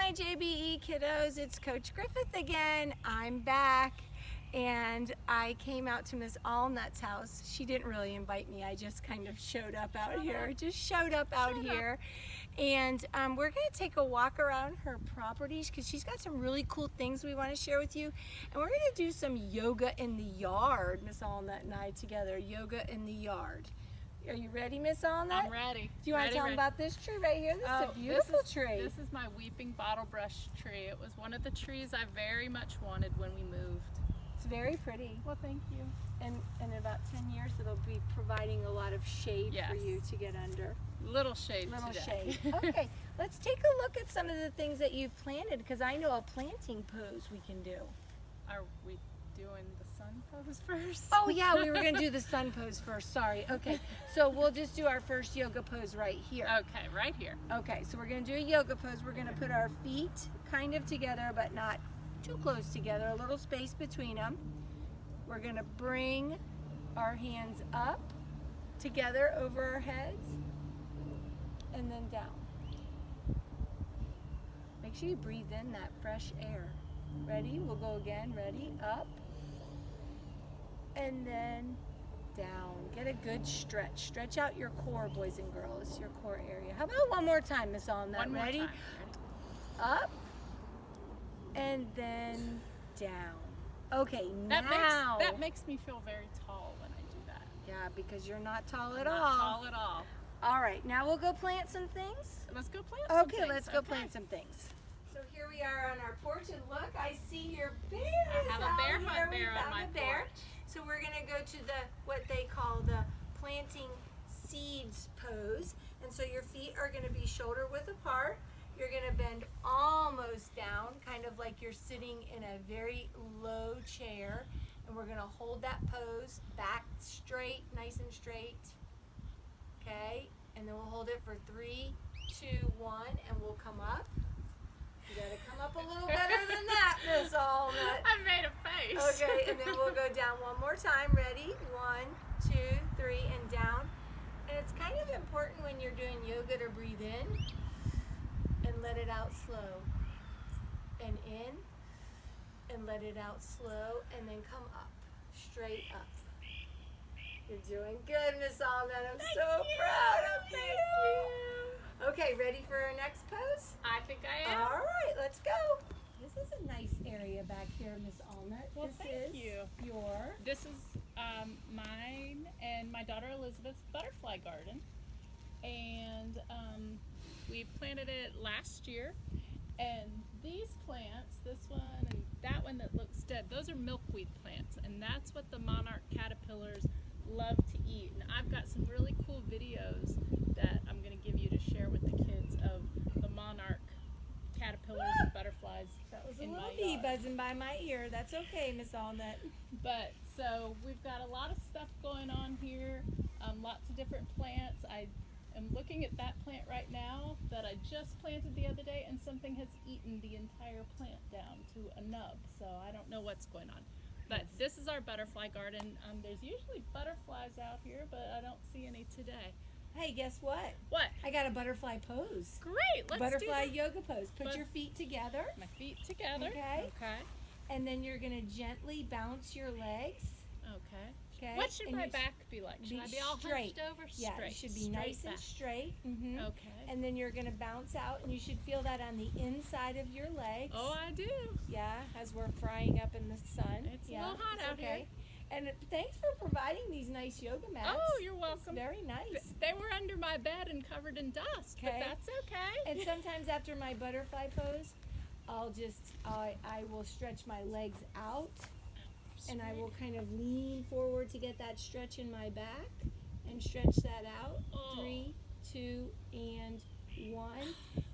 my JBE kiddos, it's Coach Griffith again. I'm back and I came out to Miss Allnut's house. She didn't really invite me, I just kind of showed up out here. And we're gonna take a walk around her properties because she's got some really cool things we want to share with you. And we're gonna do some yoga in the yard, Miss Allnut and I together, yoga in the yard. Are you ready, Miss Allnut? I'm ready. Do you want to tell them about this tree right here? This is a beautiful tree. This is my weeping bottlebrush tree. It was one of the trees I very much wanted when we moved. It's very pretty. Well, thank you. And in about 10 years, it'll be providing a lot of shade for you to get under. Little shade today. Okay, let's take a look at some of the things that you've planted because I know a planting pose we can do. Are we doing the sun pose first? Oh yeah, we were going to do the sun pose first. Sorry. Okay, so we'll just do our first yoga pose right here. Okay, right here. Okay, so we're going to do a yoga pose. We're going to put our feet kind of together, but not too close together, a little space between them. We're going to bring our hands up together over our heads and then down. Make sure you breathe in that fresh air. Ready? We'll go again. Ready? Up and then down. Get a good stretch. Stretch out your core, boys and girls, your core area. How about one more time, Miss Allnut? One more Ready? time. Up and then down. Okay, that makes me feel very tall when I do that. Yeah, because you're not tall at I'm all. Not tall at all. All right, now we'll go plant some things. Let's go plant some things. Okay, let's go plant some things. So here we are on our porch, and look, I see your bears. I have a bear hunt bear on my porch. So we're gonna go to the what they call the planting seeds pose, and so your feet are gonna be shoulder width apart. You're gonna bend almost down, kind of like you're sitting in a very low chair, and we're gonna hold that pose back straight, nice and straight. Okay, and then we'll hold it for 3, 2, 1, and we'll come up. You gotta come up a little better than that, Miss Allnut. I made a face. Okay, and then we'll go down one more time. Ready? 1, 2, 3, and down. And it's kind of important when you're doing yoga to breathe in and let it out slow. And in and let it out slow, and then come up, straight up. You're doing good, Miss Allnut. I'm so proud of you. Okay, ready for our next pose? I think I am. All right, let's go. This is a nice area back here, Miss Allnut. Well, this thank is you. This is mine and my daughter Elizabeth's butterfly garden, and we planted it last year. And these plants, this one and that one that looks dead, those are milkweed plants, and that's what the monarch caterpillars love to eat. And I've got some really cool videos that I'm going to give you to share with the kids of the monarch caterpillars and butterflies. That was a in little my bee yard. buzzing by my ear. That's okay, Miss Allnut. But so we've got a lot of stuff going on here, lots of different plants. I am looking at that plant right now that I just planted the other day, and something has eaten the entire plant down to a nub, so I don't know what's going on. But this is our butterfly garden. There's usually butterflies out here, but I don't see any today. Hey, guess what? What? I got a butterfly pose. Great, let's butterfly do that. yoga pose. Put your feet together. My feet together. Okay. Okay. And then you're going to gently bounce your legs. Okay. Okay. What should and my back be like? Should I be all straight. hunched over? Yeah, Straight. it should be Straight nice back. and straight. Mm-hmm. Okay. And then you're going to bounce out, and you should feel that on the inside of your legs. Oh, I do. Yeah, as we're frying up in the sun. It's yeah, a little hot out here. And thanks for providing these nice yoga mats. Oh, you're welcome. It's very nice. They were under my bed and covered in dust, but that's okay. And sometimes after my butterfly pose, I will stretch my legs out, and I will kind of lean forward to get that stretch in my back, and stretch that out. 3, 2, and 1,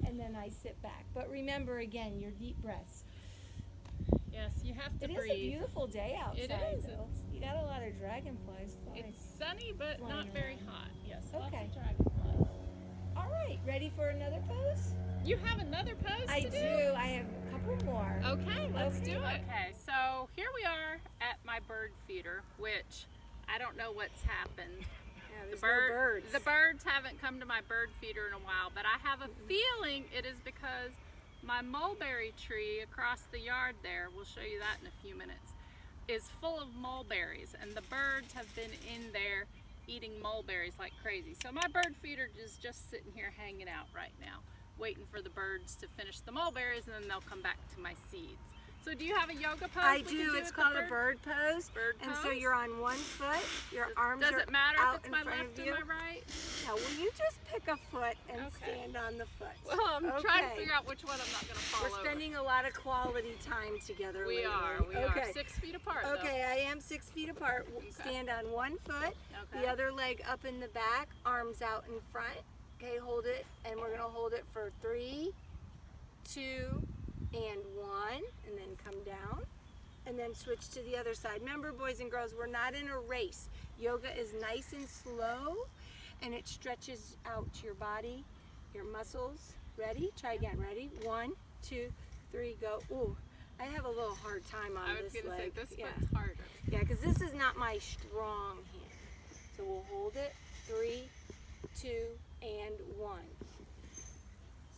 and then I sit back. But remember, again, your deep breaths. Yes, you have to breathe. It is a beautiful day outside. It is. You got a lot of dragonflies flying. It's sunny, but flying not very around. hot. Yes, Okay. lots of dragonflies. All right, ready for another pose? You have another pose I to do? do. I have a couple more. Okay, let's do it. Okay. Okay, so here we are at my bird feeder, which I don't know what's happened. Yeah, there's no birds. The birds haven't come to my bird feeder in a while, but I have a feeling it is because my mulberry tree across the yard there, we'll show you that in a few minutes, is full of mulberries, and the birds have been in there eating mulberries like crazy. So my bird feeder is just sitting here hanging out right now, waiting for the birds to finish the mulberries, and then they'll come back to my seeds. So do you have a yoga pose? I we can do. It's with called the a bird pose. Bird And pose? so you're on one foot. Your arms Does are it matter out if it's in my front left of or you. my right? Now, will you just pick a foot and Okay. stand on the foot? Well, I'm trying to Okay. figure out which one I'm not going to fall We're over. spending a lot of quality time together. We lately. are. We Okay. are 6 feet apart. Okay, I am 6 feet apart. Okay. Stand on one foot, Okay. the other leg up in the back, arms out in front. Okay, hold it, and we're gonna hold it for 3, 2, and 1, and then come down, and then switch to the other side. Remember, boys and girls, we're not in a race. Yoga is nice and slow, and it stretches out your body, your muscles. Ready? Try again. Ready? 1, 2, 3, go. Ooh, I have a little hard time on I was this going to say leg. this Yeah. foot's harder. Yeah, because this is not my strong hand. So we'll hold it. 3, 2, and 1.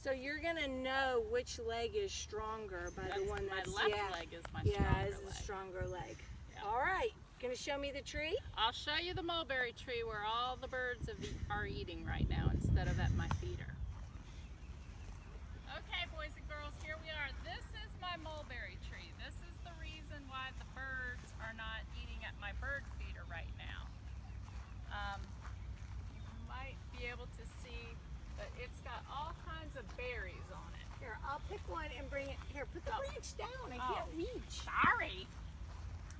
So you're gonna know which leg is stronger by the one my that's left yeah. leg is my Yeah, stronger it's leg. the stronger leg. Yeah. All right, gonna show me the tree? I'll show you the mulberry tree where all the birds are eating right now instead of at my feeder. Okay, boys and girls, here we are. This is my mulberry tree. This is the reason why the birds are not eating at my bird feeder right now. You might be able to see that it's got all kinds of berries on it. Here, I'll pick one and bring it. Here, put the Oh. branch down. I Oh. can't reach. Sorry.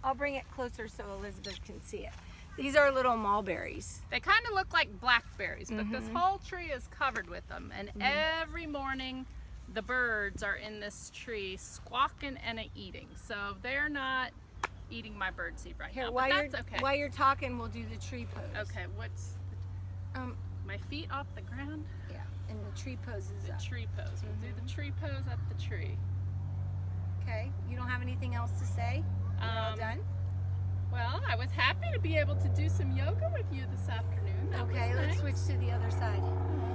I'll bring it closer so Elizabeth can see it. These are little mulberries. They kind of look like blackberries, but this Mhm. whole tree is covered with them. And every morning, the birds are in this tree squawking and eating. So they're not eating my birdseed right Here, now, while but you're that's okay. while you're talking, we'll do the tree pose. Okay, what's Um, my feet off the ground? yeah, and the tree pose is The up. tree pose. We'll do the tree pose at the tree. Okay. You don't have anything else to say? You're all done? Well, I was happy to be able to do some yoga with you this afternoon. That Okay, was let's nice. switch to the other side.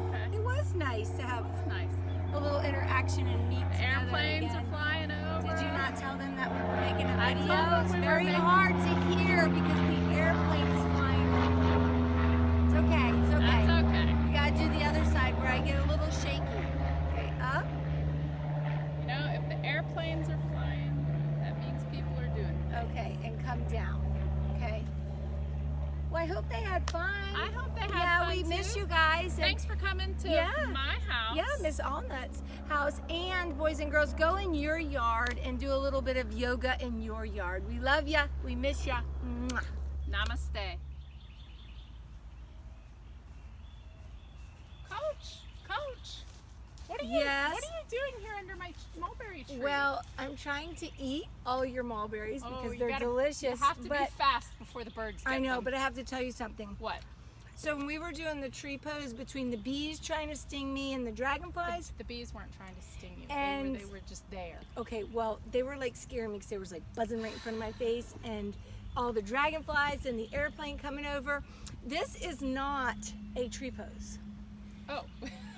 Okay, It was nice to have it's nice. a little interaction and meet The together airplanes again. are flying over. Did you not tell them that we were making a I video? told them It's we were very making- hard to hear because the airplane is flying over. It's okay, it's okay. That's okay. You gotta do the other side where I get a little shaky. Okay, up. You know, if the airplanes are flying, that means people are doing things. Okay, and come down. Okay. Well, I hope they had fun. I hope they had Yeah, fun we miss too. you guys. and- Thanks for coming to Yeah. my house. Yeah, Miss Allnut's house. And boys and girls, go in your yard and do a little bit of yoga in your yard. We love ya. We miss ya. Mwah. Namaste. Coach, what are you? Yes? What are you doing here under my mulberry tree? Well, I'm trying to eat all your mulberries Oh, because you they're gotta- delicious. You have to but be fast before the birds get I know, them. but I have to tell you something. What? So when we were doing the tree pose between the bees trying to sting me and the dragonflies, The bees weren't trying to sting you. And- They were just there. okay, well, they were like scaring me because they was like buzzing right in front of my face and all the dragonflies and the airplane coming over. This is not a tree pose. Oh.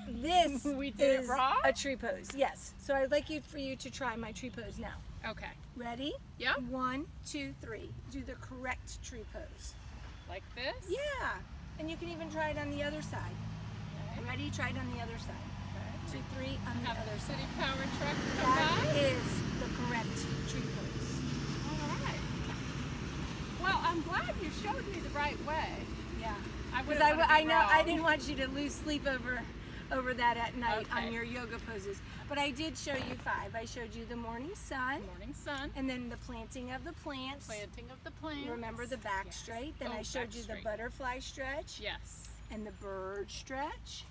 This We did it is wrong? a tree pose. Yes. So I'd like for you to try my tree pose now. Okay. Ready? Yeah. 1, 2, 3. Do the correct tree pose. Like this? Yeah. And you can even try it on the other side. Okay. Ready? Try it on the other side. 2, 3 on the Have other the side. city power truck come That by. is the correct tree pose. All right. Well, I'm glad you showed me the right way. Yeah. I Because wouldn't wanna I be know I wrong. didn't want you to lose sleep over that at night Okay. on your yoga poses. But I did show you 5. I showed you the morning sun, Morning sun. and then the planting of the plants. Planting of the plants. Remember the back Yes. straight. Then Oh, I showed back you the straight. butterfly stretch Yes. and the bird stretch.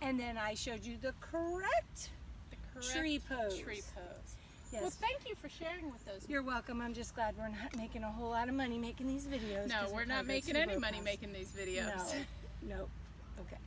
And then I showed you the correct. The correct Tree pose. Tree pose. Yes. Well, thank you for sharing with those. You're welcome. I'm just glad we're not making a whole lot of money making these videos. No, 'cause we're we not covered making Super any money Pass. making these videos. No. Nope. Okay.